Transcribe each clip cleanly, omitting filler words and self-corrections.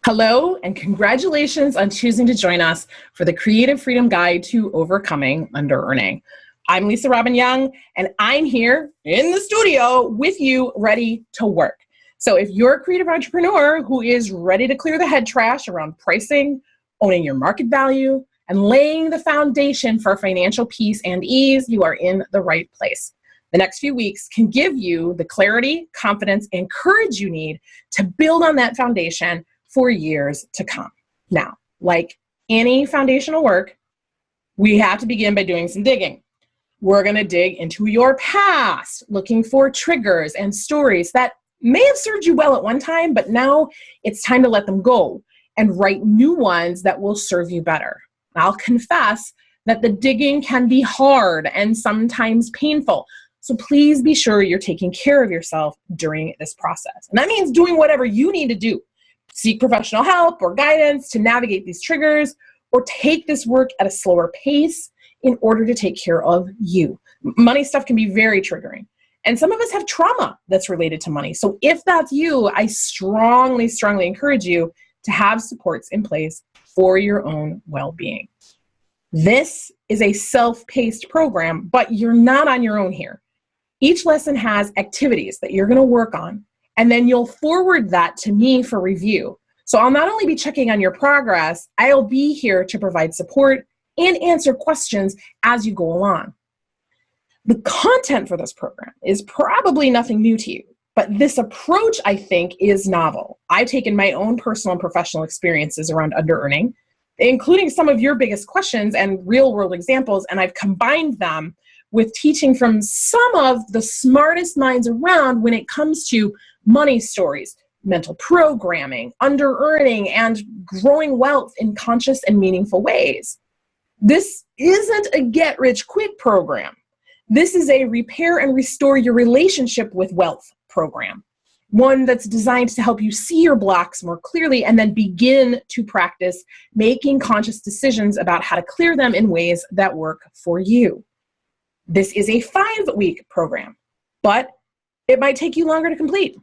Hello, and congratulations on choosing to join us for the Creative Freedom Guide to Overcoming Underearning. I'm Lisa Robbin Young, and I'm here in the studio with you, ready to work. So if you're a creative entrepreneur who is ready to clear the head trash around pricing, owning your market value, and laying the foundation for financial peace and ease, you are in the right place. The next few weeks can give you the clarity, confidence, and courage you need to build on that foundation for years to come. Now, like any foundational work, we have to begin by doing some digging. We're going to dig into your past, looking for triggers and stories that may have served you well at one time, but now it's time to let them go and write new ones that will serve you better. I'll confess that the digging can be hard and sometimes painful. So please be sure you're taking care of yourself during this process. And that means doing whatever you need to do. Seek professional help or guidance to navigate these triggers, or take this work at a slower pace in order to take care of you. Money stuff can be very triggering. And some of us have trauma that's related to money. So if that's you, I strongly, strongly encourage you to have supports in place for your own well-being. This is a self-paced program, but you're not on your own here. Each lesson has activities that you're going to work on, and then you'll forward that to me for review. So I'll not only be checking on your progress, I'll be here to provide support and answer questions as you go along. The content for this program is probably nothing new to you, but this approach, I think, is novel. I've taken my own personal and professional experiences around underearning, including some of your biggest questions and real-world examples, and I've combined them with teaching from some of the smartest minds around when it comes to money stories, mental programming, underearning, and growing wealth in conscious and meaningful ways. This isn't a get-rich-quick program. This is a repair and restore your relationship with wealth program, one that's designed to help you see your blocks more clearly and then begin to practice making conscious decisions about how to clear them in ways that work for you. This is a 5-week program, but it might take you longer to complete.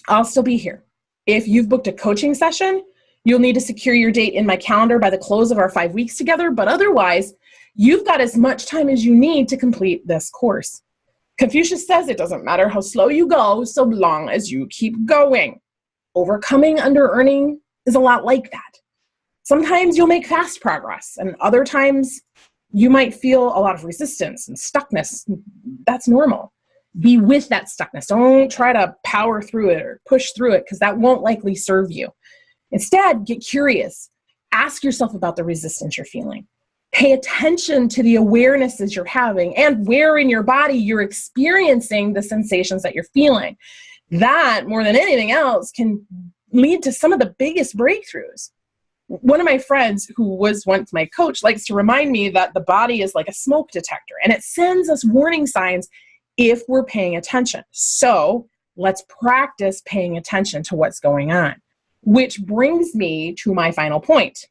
I'll still be here. If you've booked a coaching session, you'll need to secure your date in my calendar by the close of our 5 weeks together, but otherwise, you've got as much time as you need to complete this course. Confucius says it doesn't matter how slow you go, so long as you keep going. Overcoming underearning is a lot like that. Sometimes you'll make fast progress, and other times you might feel a lot of resistance and stuckness. That's normal. Be with that stuckness. Don't try to power through it or push through it, because that won't likely serve you. Instead, get curious. Ask yourself about the resistance you're feeling. Pay attention to the awarenesses you're having and where in your body you're experiencing the sensations that you're feeling. That, more than anything else, can lead to some of the biggest breakthroughs. One of my friends, who was once my coach, likes to remind me that the body is like a smoke detector, and it sends us warning signs if we're paying attention. So let's practice paying attention to what's going on, which brings me to my final point.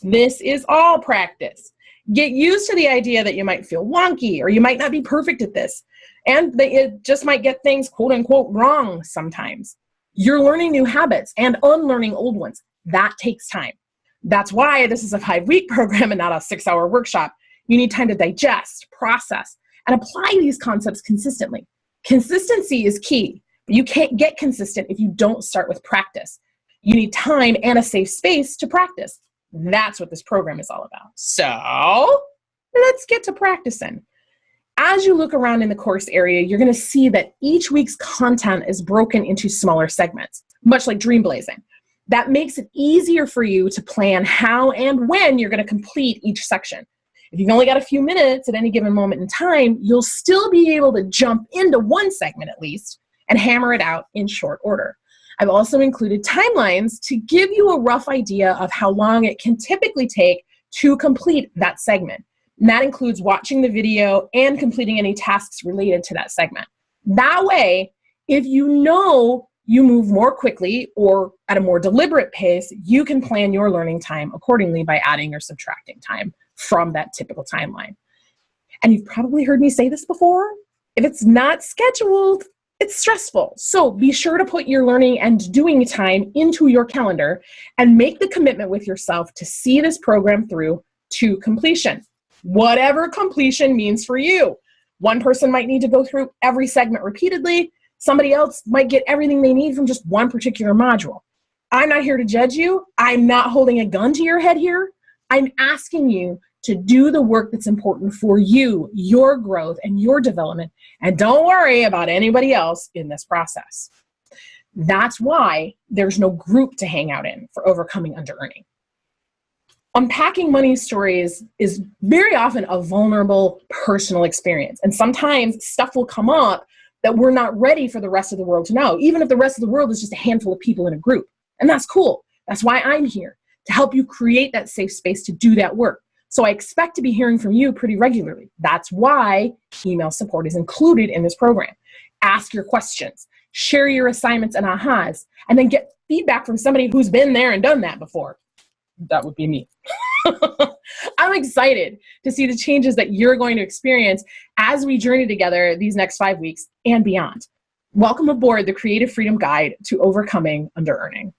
This is all practice. Get used to the idea that you might feel wonky or you might not be perfect at this, and that you just might get things quote unquote wrong sometimes. You're learning new habits and unlearning old ones. That takes time. That's why this is a 5-week program and not a 6-hour workshop. You need time to digest, process, and apply these concepts consistently. Consistency is key, but you can't get consistent if you don't start with practice. You need time and a safe space to practice. That's what this program is all about. So let's get to practicing. As you look around in the course area, you're going to see that each week's content is broken into smaller segments, much like dream blazing. That makes it easier for you to plan how and when you're going to complete each section. If you've only got a few minutes at any given moment in time, you'll still be able to jump into one segment at least and hammer it out in short order. I've also included timelines to give you a rough idea of how long it can typically take to complete that segment. And that includes watching the video and completing any tasks related to that segment. That way, if you know you move more quickly or at a more deliberate pace, you can plan your learning time accordingly by adding or subtracting time from that typical timeline. And you've probably heard me say this before. If it's not scheduled, It's stressful. So be sure to put your learning and doing time into your calendar and make the commitment with yourself to see this program through to completion, whatever completion means for you. One person might need to go through every segment repeatedly. Somebody else might get everything they need from just one particular module. I'm not here to judge you. I'm not holding a gun to your head here. I'm asking you to do the work that's important for you, your growth, and your development. And don't worry about anybody else in this process. That's why there's no group to hang out in for overcoming underearning. Unpacking money stories is very often a vulnerable personal experience. And sometimes stuff will come up that we're not ready for the rest of the world to know, even if the rest of the world is just a handful of people in a group. And that's cool. That's why I'm here, to help you create that safe space to do that work. So I expect to be hearing from you pretty regularly. That's why email support is included in this program. Ask your questions, share your assignments and ahas, and then get feedback from somebody who's been there and done that before. That would be me. I'm excited to see the changes that you're going to experience as we journey together these next 5 weeks and beyond. Welcome aboard the Creative Freedom Guide to Overcoming Underearning.